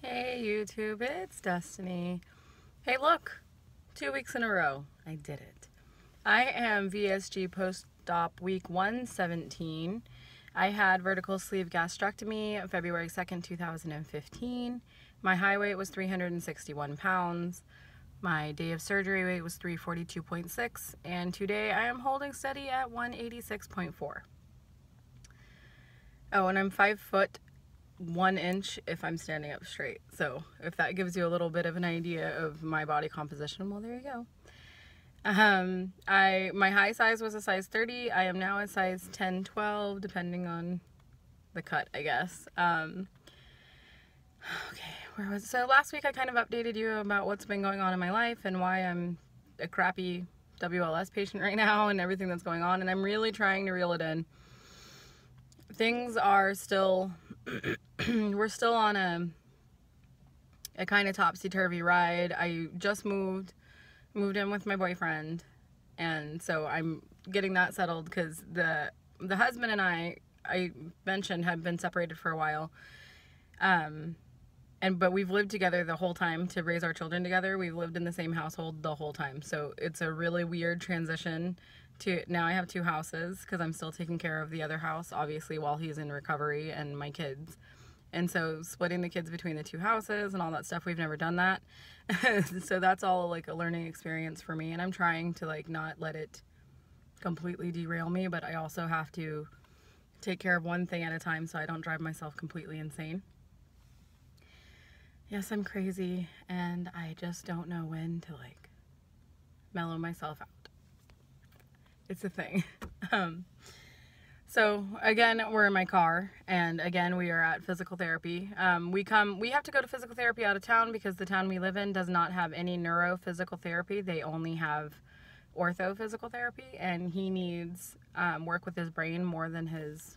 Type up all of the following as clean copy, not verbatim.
Hey YouTube, it's Destiny. Hey look, 2 weeks in a row, I did it. I am VSG post-op week 117. I had vertical sleeve gastrectomy February 2nd, 2015. My high weight was 361 pounds. My day of surgery weight was 342.6, and today I am holding steady at 186.4. Oh, and I'm 5'1" if I'm standing up straight. So if that gives you a little bit of an idea of my body composition, well, there you go. My high size was a size 30. I am now a size 10, 12, depending on the cut, I guess. Okay, where was it? So last week I kind of updated you about what's been going on in my life and why I'm a crappy WLS patient right now and everything that's going on, and I'm really trying to reel it in. Things are still we're still on a kind of topsy-turvy ride. I just moved in with my boyfriend, and so I'm getting that settled because the husband and I mentioned had been separated for a while, but we've lived together the whole time to raise our children together. We've lived in the same household the whole time, so it's a really weird transition to now I have two houses because I'm still taking care of the other house, obviously, while he's in recovery, and my kids. And so splitting the kids between the two houses and all that stuff, we've never done that. So that's all like a learning experience for me, and I'm trying to like not let it completely derail me, but I also have to take care of one thing at a time so I don't drive myself completely insane. Yes, I'm crazy, and I just don't know when to like mellow myself out. It's a thing. So again, we're in my car, and again, we are at physical therapy. We have to go to physical therapy out of town because the town we live in does not have any neurophysical therapy. They only have ortho physical therapy, and he needs work with his brain more than his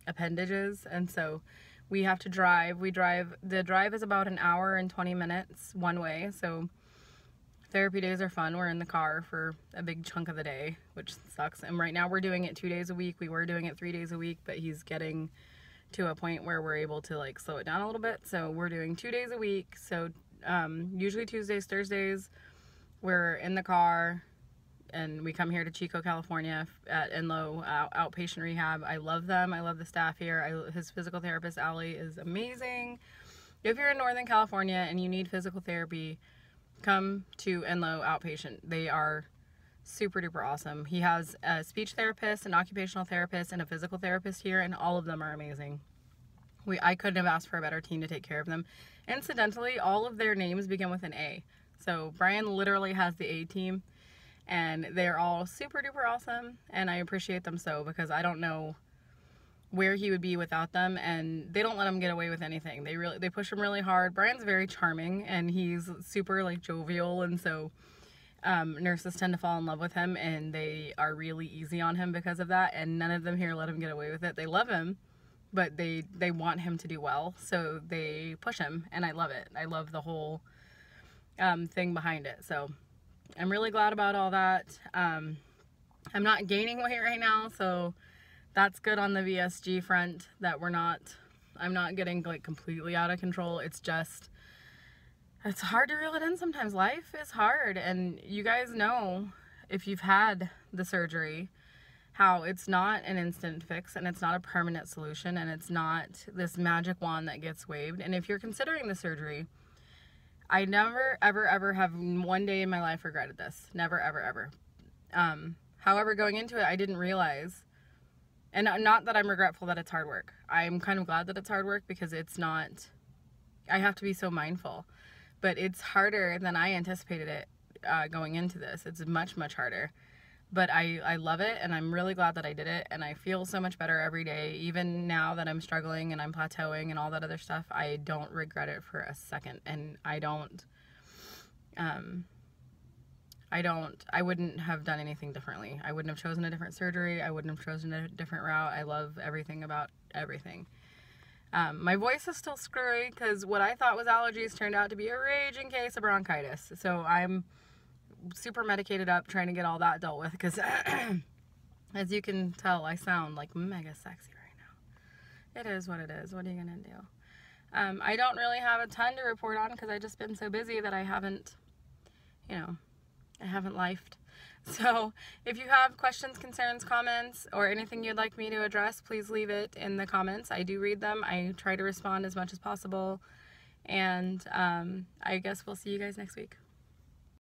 appendages, and so we have to drive. The drive is about an hour and 20 minutes one way, so therapy days are fun. We're in the car for a big chunk of the day, which sucks. And right now we're doing it 2 days a week. We were doing it 3 days a week, but he's getting to a point where we're able to like slow it down a little bit. So we're doing 2 days a week. So usually Tuesdays, Thursdays, we're in the car, and we come here to Chico, California at Enloe outpatient rehab. I love them. I love the staff here. His physical therapist, Allie, is amazing. If you're in Northern California and you need physical therapy, come to Enloe outpatient. They are super duper awesome. He has a speech therapist, an occupational therapist, and a physical therapist here, and all of them are amazing. I couldn't have asked for a better team to take care of them. Incidentally, all of their names begin with an A. So Brian literally has the A team, and they're all super duper awesome, and I appreciate them so, because I don't know where he would be without them, and they don't let him get away with anything. They push him really hard. Brian's very charming, and he's super like jovial, and so nurses tend to fall in love with him, and they are really easy on him because of that, and none of them here let him get away with it. They love him, but they want him to do well, so they push him, and I love it. I love the whole thing behind it, so I'm really glad about all that. I'm not gaining weight right now, so that's good on the VSG front, that I'm not getting like completely out of control. It's just, it's hard to reel it in sometimes. Life is hard, and you guys know, if you've had the surgery, how it's not an instant fix, and it's not a permanent solution, and it's not this magic wand that gets waved. And if you're considering the surgery, I never ever ever have one day in my life regretted this. Never ever ever. However, going into it, I didn't realize, and not that I'm regretful that it's hard work. I'm kind of glad that it's hard work, because it's not, I have to be so mindful. But it's harder than I anticipated it going into this. It's much, much harder. But I love it, and I'm really glad that I did it, and I feel so much better every day. Even now that I'm struggling and I'm plateauing and all that other stuff, I don't regret it for a second. And I wouldn't have done anything differently. I wouldn't have chosen a different surgery. I wouldn't have chosen a different route. I love everything about everything. My voice is still screwy because what I thought was allergies turned out to be a raging case of bronchitis. So I'm super medicated up trying to get all that dealt with, because as you can tell, I sound like mega sexy right now. It is what it is. What are you gonna do? I don't really have a ton to report on because I've just been so busy that I haven't, you know, I haven't lifed. So if you have questions, concerns, comments, or anything you'd like me to address, please leave it in the comments. I do read them. I try to respond as much as possible. And I guess we'll see you guys next week.